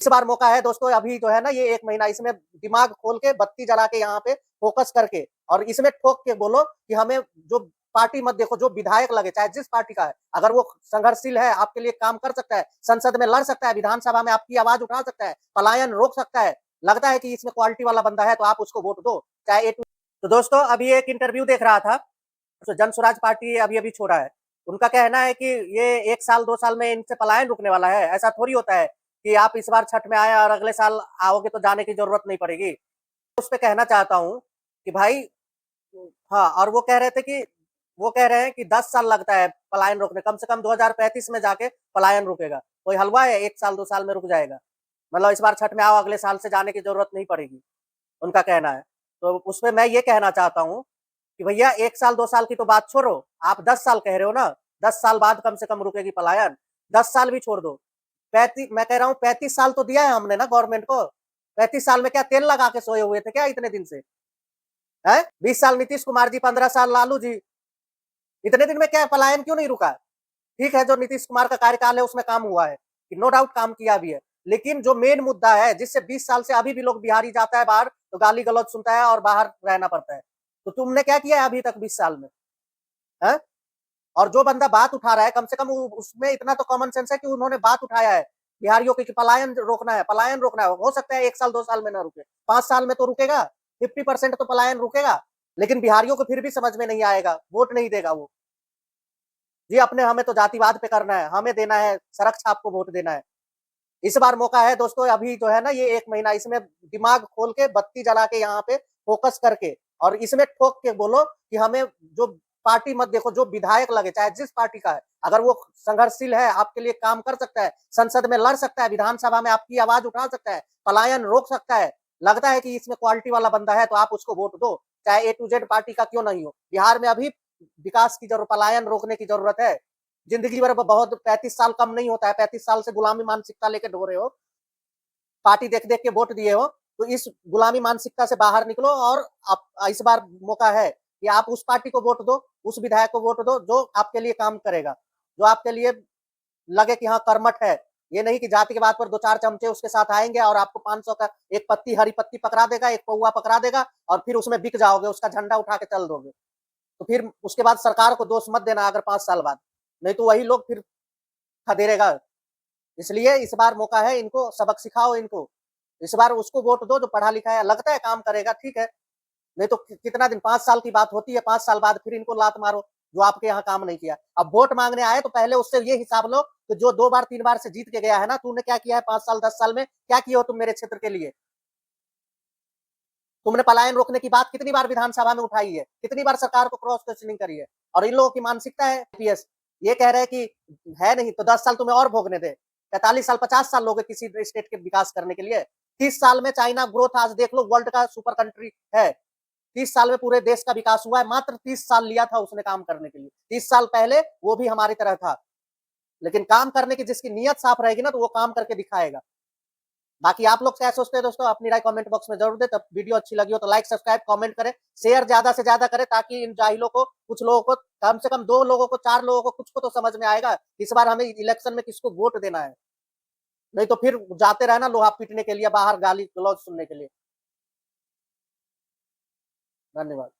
इस बार मौका है दोस्तों, अभी जो है ना ये 1 महीना इसमें दिमाग खोल के बत्ती जला के यहाँ पे फोकस करके और इसमें ठोक के बोलो कि हमें जो पार्टी मत देखो, जो विधायक लगे चाहे जिस पार्टी का है, अगर वो संघर्षशील है, आपके लिए काम कर सकता है, संसद में लड़ सकता है, विधानसभा में आपकी आवाज उठा सकता है, पलायन रोक सकता है, लगता है कि इसमें क्वालिटी वाला बंदा है तो आप उसको वोट दो, चाहे ए टू। तो दोस्तों अभी एक इंटरव्यू देख रहा था, तो जन स्वराज पार्टी अभी अभी छोड़ा है। उनका कहना है कि ये 1 साल 2 साल में इनसे पलायन रुकने वाला है। ऐसा थोड़ी होता है कि आप इस बार छठ में आए और अगले साल आओगे तो जाने की जरूरत नहीं पड़ेगी। उस पे कहना चाहता हूँ कि भाई, हाँ, और वो कह रहे हैं कि 10 साल लगता है पलायन रोकने, कम से कम 2035 में जाके पलायन रुकेगा। कोई हलवा है 1 साल 2 साल में रुक जाएगा? मतलब इस बार छठ में आओ, अगले साल से जाने की जरूरत नहीं पड़ेगी, उनका कहना है। तो उसपे मैं ये कहना चाहता हूँ कि भैया 1 साल 2 साल की तो बात छोड़ो, आप 10 साल कह रहे हो ना, 10 साल बाद कम से कम रुकेगी पलायन। 10 साल भी छोड़ दो, 35, मैं कह रहा हूँ 35 साल तो दिया है हमने ना गवर्नमेंट को। 35 साल में क्या तेल लगा के सोए हुए थे क्या इतने दिन से? है 20 साल नीतीश कुमार जी, 15 साल लालू जी, इतने दिन में क्या पलायन क्यों नहीं रुका? ठीक है, जो नीतीश कुमार का कार्यकाल है उसमें काम हुआ है, नो डाउट काम किया भी है, लेकिन जो मेन मुद्दा है जिससे 20 साल से अभी भी लोग बिहारी जाता है बाहर तो गाली गलौज सुनता है और बाहर रहना पड़ता है, तो तुमने क्या किया है अभी तक 20 साल में? है? और जो बंदा बात उठा रहा है, कम से कम उसमें इतना तो कॉमन सेंस है कि उन्होंने बात उठाया है बिहारियों की, पलायन रोकना है, पलायन रोकना है। हो सकता है 1 साल 2 साल में ना रुके, 5 साल में तो रुकेगा, 50% तो पलायन रुकेगा, लेकिन बिहारियों को फिर भी समझ में नहीं आएगा, वोट नहीं देगा वो। जी अपने हमें तो जातिवाद पे करना है, हमें देना है सड़क छाप को वोट देना है। इस बार मौका है दोस्तों, अभी जो है ना ये 1 महीना इसमें दिमाग खोल के बत्ती जला के यहाँ पे फोकस करके और इसमें ठोक के बोलो कि हमें जो पार्टी मत देखो, जो विधायक लगे चाहे जिस पार्टी का है, अगर वो संघर्षशील है, आपके लिए काम कर सकता है, संसद में लड़ सकता है, विधानसभा में आपकी आवाज उठा सकता है, पलायन रोक सकता है, लगता है कि इसमें क्वालिटी वाला बंदा है तो आप उसको वोट दो, चाहे ए टू जेड पार्टी का क्यों नहीं हो। बिहार में अभी विकास की जरूरत, पलायन रोकने की जरूरत है। जिंदगी भर बहुत 35 साल कम नहीं होता है, 35 साल से गुलामी मानसिकता लेके ढो रहे हो, पार्टी देख देख के वोट दिए हो, तो इस गुलामी मानसिकता से बाहर निकलो और आप इस बार मौका है कि आप उस पार्टी को वोट दो, उस विधायक को वोट दो जो आपके लिए काम करेगा, जो आपके लिए लगे कि हाँ कर्मठ है। ये नहीं कि जाति के बात पर 2-4 चमचे उसके साथ आएंगे और आपको 500 का एक पत्ती, हरी पत्ती पकड़ा देगा, एक पौवा पकड़ा देगा और फिर उसमें बिक जाओगे, उसका झंडा उठा के चल दोगे। तो फिर उसके बाद सरकार को दोष मत देना अगर 5 साल बाद, नहीं तो वही लोग फिर खदेड़ेगा। इसलिए इस बार मौका है, इनको सबक सिखाओ इनको। इस बार उसको वोट दो जो पढ़ा लिखा है, लगता है काम करेगा, ठीक है। नहीं तो कितना दिन, 5 साल की बात होती है, 5 साल बाद फिर इनको लात मारो जो आपके यहाँ काम नहीं किया। अब वोट मांगने आए तो पहले उससे ये हिसाब लो कि जो 2 बार 3 बार से जीत के गया है ना, तूने क्या किया है 5 साल 10 साल में, क्या किए हो तुम मेरे क्षेत्र के लिए? तुमने पलायन रोकने की बात कितनी बार विधानसभा में उठाई है, कितनी बार सरकार को क्रॉस क्वेश्चनिंग करी है? और इन लोगों की मानसिकता है पीएस, ये कह रहे हैं कि है नहीं तो 10 साल तुम्हें और भोगने दे। 45 साल 50 साल लोगे किसी स्टेट के विकास करने के लिए। 30 साल में चाइना ग्रोथ आज देख लो, वर्ल्ड का सुपर कंट्री है। 30 साल में पूरे देश का विकास हुआ है, मात्र 30 साल लिया था उसने काम करने के लिए। 30 साल पहले वो भी हमारी तरह था, लेकिन काम करने की जिसकी नीयत साफ रहेगी ना तो वो काम करके दिखाएगा। बाकी आप लोग क्या सोचते हैं दोस्तों, अपनी राय कमेंट बॉक्स में जरूर दे। तब वीडियो अच्छी लगी हो तो लाइक सब्सक्राइब कमेंट करें, शेयर ज्यादा से ज्यादा करें, ताकि इन जाहिलों को, कुछ लोगों को, कम से कम 2 लोगों को 4 लोगों को कुछ को तो समझ में आएगा इस बार हमें इलेक्शन में किसको वोट देना है। नहीं तो फिर जाते रहना लोहा पीटने के लिए, बाहर गाली गलौज सुनने के लिए। धन्यवाद।